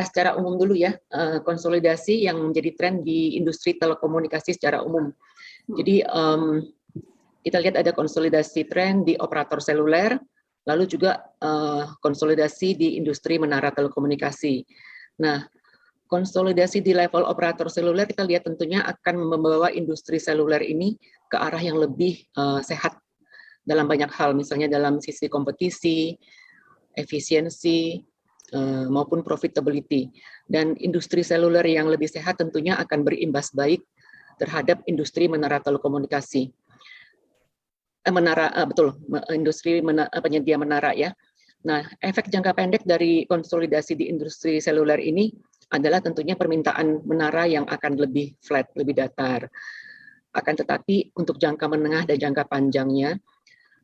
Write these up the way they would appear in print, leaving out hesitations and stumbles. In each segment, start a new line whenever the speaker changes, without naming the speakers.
secara umum dulu ya, konsolidasi yang menjadi tren di industri telekomunikasi secara umum. Jadi kita lihat ada konsolidasi tren di operator seluler, lalu juga konsolidasi di industri menara telekomunikasi. Nah, konsolidasi di level operator seluler kita lihat tentunya akan membawa industri seluler ini ke arah yang lebih sehat dalam banyak hal, misalnya dalam sisi kompetisi, efisiensi, maupun profitability. Dan industri seluler yang lebih sehat tentunya akan berimbas baik terhadap industri menara telekomunikasi. Industri penyedia menara ya. Nah, efek jangka pendek dari konsolidasi di industri seluler ini adalah tentunya permintaan menara yang akan lebih flat, lebih datar. Akan tetapi untuk jangka menengah dan jangka panjangnya,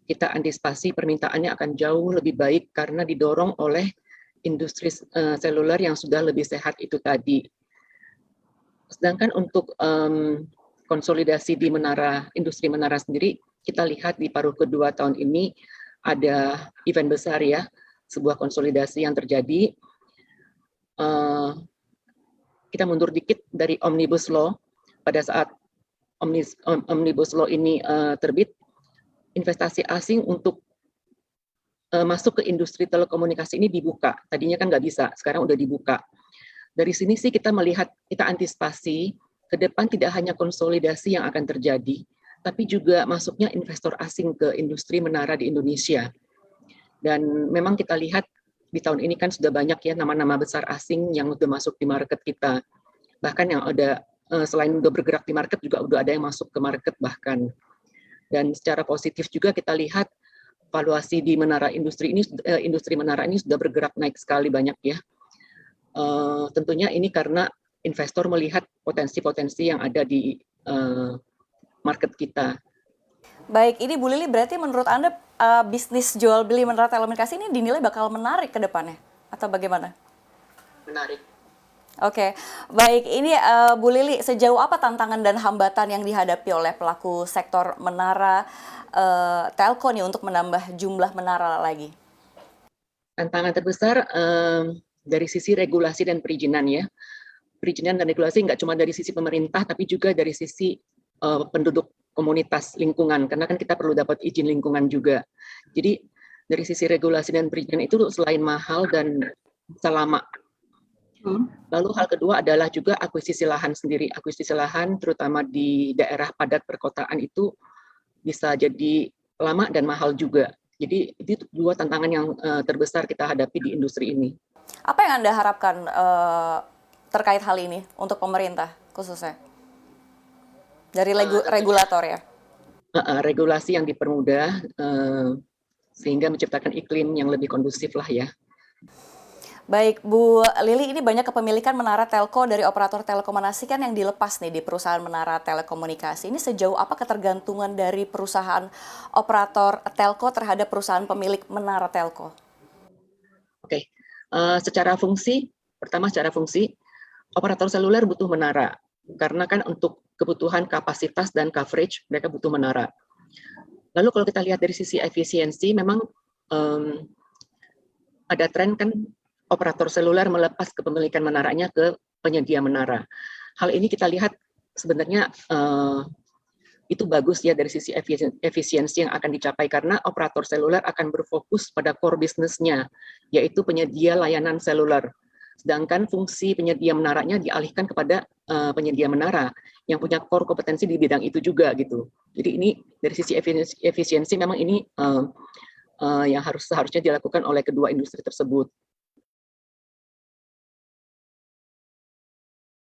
kita antisipasi permintaannya akan jauh lebih baik karena didorong oleh industri seluler yang sudah lebih sehat itu tadi. Sedangkan untuk konsolidasi di industri menara sendiri, kita lihat di paruh kedua tahun ini ada event besar ya, sebuah konsolidasi yang terjadi. Kita mundur dikit dari Omnibus Law. Pada saat Omnibus Law ini terbit, investasi asing untuk masuk ke industri telekomunikasi ini dibuka. Tadinya kan nggak bisa, sekarang udah dibuka. Dari sini sih kita melihat, kita antisipasi ke depan tidak hanya konsolidasi yang akan terjadi, tapi juga masuknya investor asing ke industri menara di Indonesia. Dan memang kita lihat di tahun ini kan sudah banyak ya nama-nama besar asing yang udah masuk di market kita. Bahkan yang ada selain udah bergerak di market juga udah ada yang masuk ke market bahkan. Dan secara positif juga kita lihat valuasi di industri menara ini sudah bergerak naik sekali banyak ya. Tentunya ini karena investor melihat potensi-potensi yang ada di market kita.
Baik, ini Bu Lili berarti menurut Anda bisnis jual beli menara telekomunikasi ini dinilai bakal menarik ke depannya atau bagaimana?
Menarik.
Oke, baik. Ini Bu Lili, sejauh apa tantangan dan hambatan yang dihadapi oleh pelaku sektor menara telco nih untuk menambah jumlah menara lagi?
Tantangan terbesar dari sisi regulasi dan perizinan ya. Perizinan dan regulasi nggak cuma dari sisi pemerintah, tapi juga dari sisi penduduk komunitas lingkungan, karena kan kita perlu dapat izin lingkungan juga. Jadi dari sisi regulasi dan perizinan itu selain mahal dan bisa lama. Lalu hal kedua adalah juga akuisisi lahan sendiri. Akuisisi lahan terutama di daerah padat perkotaan itu bisa jadi lama dan mahal juga. Jadi itu dua tantangan yang terbesar kita hadapi di industri ini.
Apa yang Anda harapkan terkait hal ini untuk pemerintah khususnya? Dari regulator ya?
Regulasi yang dipermudah sehingga menciptakan iklim yang lebih kondusif lah ya.
Baik, Bu Lili, ini banyak kepemilikan menara telco dari operator telekomunikasi kan yang dilepas nih di perusahaan menara telekomunikasi. Ini sejauh apa ketergantungan dari perusahaan operator telco terhadap perusahaan pemilik menara telco?
Oke, secara fungsi, operator seluler butuh menara. Karena kan untuk kebutuhan kapasitas dan coverage, mereka butuh menara. Lalu kalau kita lihat dari sisi efisiensi, memang ada tren kan operator seluler melepas kepemilikan menaranya ke penyedia menara. Hal ini kita lihat sebenarnya itu bagus ya dari sisi efisiensi yang akan dicapai karena operator seluler akan berfokus pada core bisnisnya, yaitu penyedia layanan seluler. Sedangkan fungsi penyedia menaranya dialihkan kepada penyedia menara yang punya core kompetensi di bidang itu juga gitu. Jadi ini dari sisi efisiensi memang ini yang seharusnya dilakukan oleh kedua industri tersebut.